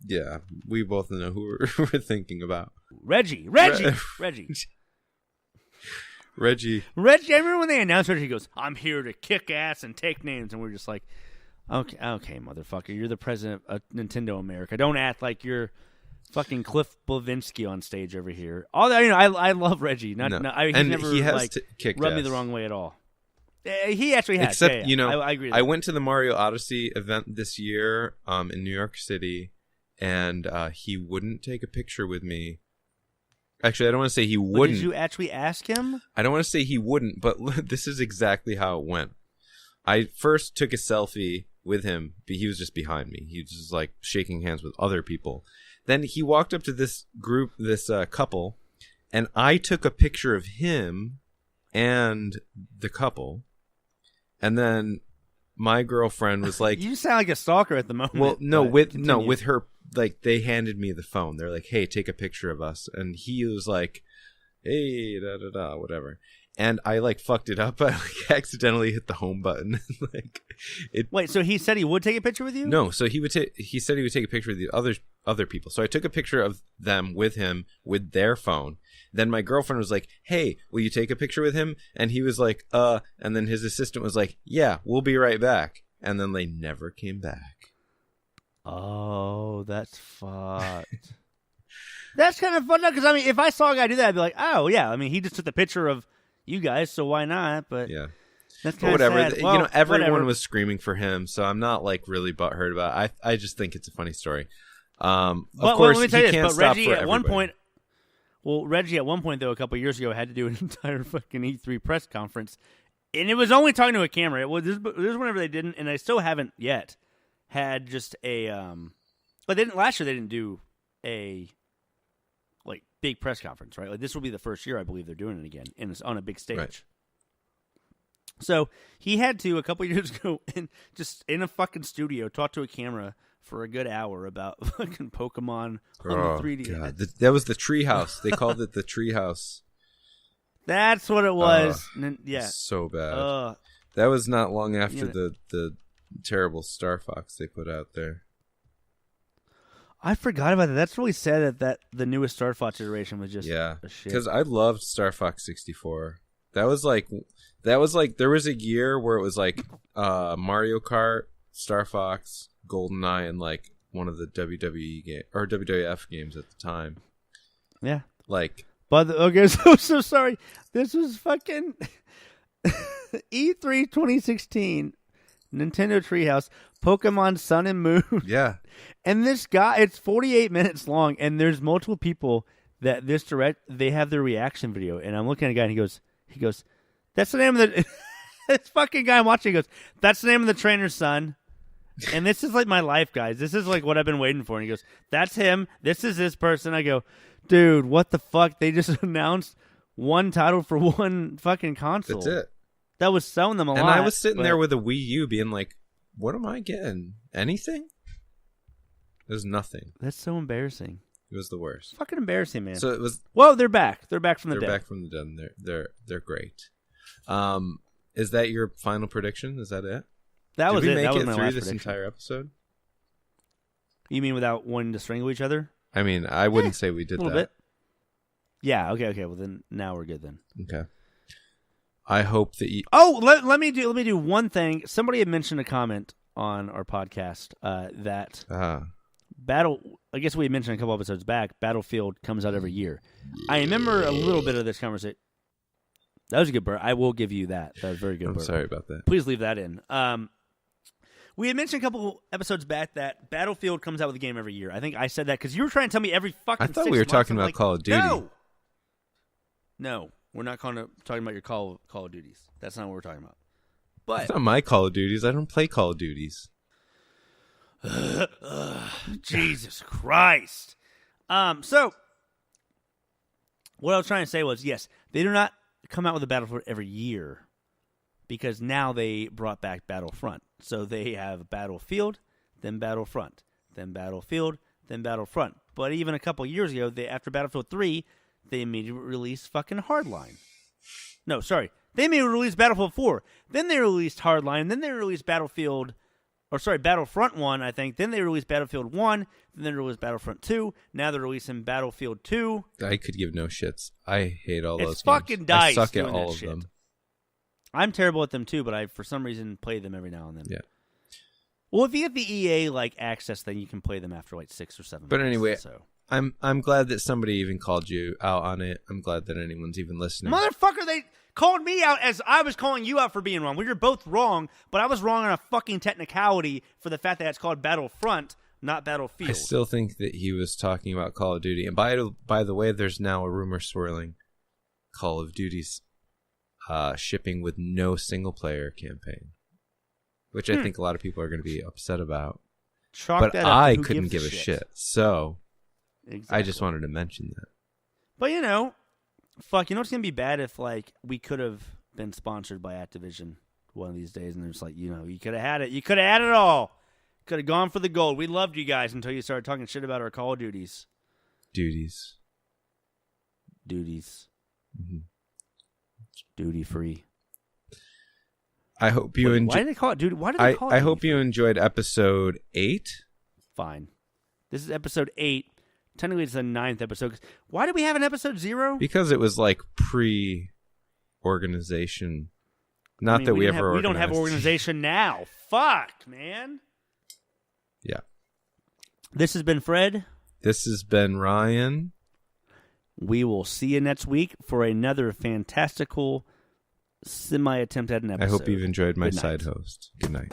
Yeah, we both know who we're thinking about. Reggie. Reggie. I remember when they announced Reggie, he goes, "I'm here to kick ass and take names," and we're just like, okay, motherfucker, you're the president of Nintendo America. Don't act like you're fucking Cliff Blavinsky on stage over here. I love Reggie. He's never he has kicked rubbed ass. me the wrong way at all. He actually has. Except, I agree. I went to the Mario Odyssey event this year in New York City, and he wouldn't take a picture with me. Actually, I don't want to say he wouldn't. Did you actually ask him? I don't want to say he wouldn't, but this is exactly how it went. I first took a selfie with him, but he was just behind me. He was just like shaking hands with other people. Then he walked up to this group, this couple, and I took a picture of him and the couple. And then my girlfriend was like, "You sound like a stalker at the moment." Well, with her, like they handed me the phone. They're like, "Hey, take a picture of us." And he was like, "Hey, da da da, whatever." And I like fucked it up. I accidentally hit the home button. Wait, so he said he would take a picture with you? No, so he said he would take a picture of the other people. So I took a picture of them with him with their phone. Then my girlfriend was like, "Hey, will you take a picture with him?" And he was like, and then his assistant was like, "Yeah, we'll be right back." And then they never came back. Oh, that's fucked. That's kind of fun, because I mean, if I saw a guy do that, I'd be like, "Oh yeah." I mean, he just took the picture of you guys, so why not? But yeah, that's kind of whatever. sad. Well, everyone was screaming for him, so I'm not like really butthurt about it. I just think it's a funny story. Of course, he can't stop Reggie for at one everybody. point. Well, Reggie at one point though, a couple of years ago, had to do an entire fucking E3 press conference, and it was only talking to a camera. It was this whenever they didn't, and I still haven't yet had just a. But they didn't last year. They didn't do a like big press conference, right? Like this will be the first year I believe they're doing it again, and it's on a big stage. Right. So he had to a couple of years ago, and just in a fucking studio, talk to a camera for a good hour about fucking Pokemon on the 3D. God. That was the treehouse. They called it the treehouse. That's what it was. Yeah, so bad. That was not long after the terrible Star Fox they put out there. I forgot about that. That's really sad that the newest Star Fox iteration was just a shit. Because I loved Star Fox 64. That was like there was a year where it was like Mario Kart, Star Fox, GoldenEye, and like one of the WWE game or WWF games at the time. Yeah, like. But so sorry. This was fucking E3 2016, Nintendo Treehouse, Pokemon Sun and Moon. Yeah. And this guy, it's 48 minutes long, and there's multiple people that they have their reaction video. And I'm looking at a guy, and he goes, "That's the name of the." This fucking guy I'm watching goes, "That's the name of the trainer's son." And this is like my life, guys. This is like what I've been waiting for. And he goes, "That's him. This is this person." I go, "Dude, what the fuck? They just announced one title for one fucking console." That's it. That was selling them a lot. And I was sitting there with a Wii U being like, what am I getting? Anything? There's nothing. That's so embarrassing. It was the worst. Fucking embarrassing, man. So it was. Well, they're back. They're back from the dead. They're back from the dead. They're great. Is that your final prediction? Is that it? That was it. Did we That was make my it through last this prediction. entire episode? You mean without wanting to strangle each other? I mean, I wouldn't say we did a little that. bit. Yeah. Okay. Well, then now we're good. Then. Okay. I hope that you. Oh, let me do one thing. Somebody had mentioned a comment on our podcast that Battle. I guess we had mentioned a couple episodes back. Battlefield comes out every year. I remember a little bit of this conversation. That was a good burp. I will give you that. That was very good. I'm burp. sorry about that. Please leave that in. We had mentioned a couple epides back that Battlefield comes out with a game every year. I think I said that because you were trying to tell me every fucking. I thought 6 we were months. talking I'm about like, Call of Duty. No, we're not talking about your Call of Duties. That's not what we're talking about. But That's not my Call of Duties. I don't play Call of Duties. Jesus Christ. So what I was trying to say was, yes, they do not come out with a Battlefield every year because now they brought back Battlefront. So they have Battlefield, then Battlefront, then Battlefield, then Battlefront. But even a couple years ago, after Battlefield 3, they immediately released fucking Hardline. No, sorry. They immediately released Battlefield 4. Then they released Hardline. Then they released Battlefield Battlefront 1, I think. Then they released Battlefield 1. Then they released Battlefront 2. Now they're releasing Battlefield 2. I could give no shits. I hate all those games. It's fucking DICE. I suck at doing all that of shit. them. I'm terrible at them too, but I, for some reason, play them every now and then. Yeah. Well, if you get the EA access thing, you can play them after 6 or 7 But months, anyway, so. I'm glad that somebody even called you out on it. I'm glad that anyone's even listening. Motherfucker, they called me out as I was calling you out for being wrong. We were both wrong, but I was wrong on a fucking technicality for the fact that it's called Battlefront, not Battlefield. I still think that he was talking about Call of Duty. And by the way, there's now a rumor swirling Call of Duty's shipping with no single-player campaign, which I think a lot of people are going to be upset about. Chalk But I couldn't give a shit. So exactly. I just wanted to mention that. But, you know what's going to be bad if, we could have been sponsored by Activision one of these days, and there's you could have had it. You could have had it all. Could have gone for the gold. We loved you guys until you started talking shit about our Call of Duties. Duties. Mm-hmm. Duty free. I hope you enjoyed. Why did they call it duty? Why did they call it? I hope you enjoyed episode 8. Fine. This is episode 8. Technically, it's the 9th episode. Why did we have an episode 0? Because it was pre-organization. Not that we ever organized. We don't have organization now. Fuck, man. Yeah. This has been Fred. This has been Ryan. We will see you next week for another fantastical semi-attempt at an episode. I hope you've enjoyed my side host. Good night.